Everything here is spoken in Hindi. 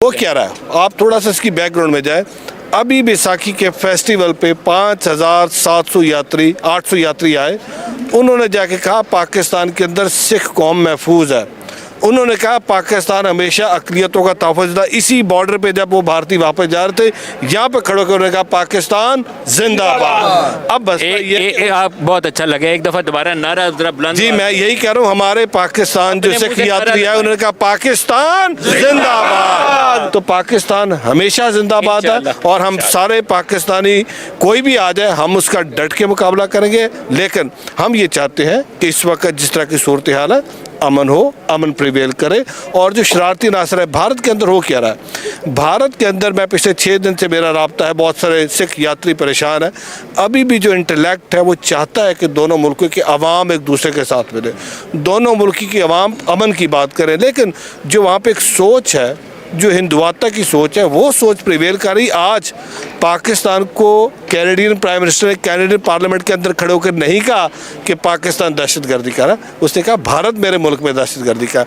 वो क्या रहा है, आप थोड़ा सा इसकी बैकग्राउंड में जाए। अभी बैसाखी के फेस्टिवल पे 5,700 यात्री 800 यात्री आए। उन्होंने जाके कहा पाकिस्तान के अंदर सिख कौम महफूज है। उन्होंने कहा पाकिस्तान हमेशा अक़लियतों का तहफ़्फ़ुज़ था। इसी बॉर्डर पे जब वो भारतीय वापस जा रहे थे, यहाँ पे खड़े होकर उन्होंने कहा पाकिस्तान जिंदाबाद। अब बस ये आप बहुत अच्छा लगे, एक दफ़ा दोबारा नारा जरा बुलंद। जी मैं यही कह रहा हूँ, हमारे पाकिस्तान जो सिख यात्री आए उन्होंने कहा पाकिस्तान जिंदाबाद। तो पाकिस्तान हमेशा जिंदाबाद है और हम सारे पाकिस्तानी कोई भी आ जाए हम उसका डट के मुकाबला करेंगे। लेकिन हम ये चाहते हैं कि इस वक्त जिस तरह की सूरत हाल है अमन हो, अमन प्रिवेल करे। और जो शरारती नासर है भारत के अंदर हो क्या रहा है, भारत के अंदर मैं पिछले 6 दिन से मेरा राब्ता है, बहुत सारे सिख यात्री परेशान है। अभी भी जो इंटेलेक्ट है वो चाहता है कि दोनों मुल्कों के अवाम एक दूसरे के साथ मिले, दोनों मुल्क की अवाम अमन की बात करें। लेकिन जो वहाँ पे एक सोच है, जो हिंदुआता की सोच है, वो सोच प्रिवेल कर रही। आज पाकिस्तान को कैनेडियन प्राइम मिनिस्टर ने कैनेडियन पार्लियामेंट के अंदर खड़े होकर नहीं कहा कि पाकिस्तान दहशतगर्दी का, उसने कहा भारत मेरे मुल्क में दहशतगर्दी का।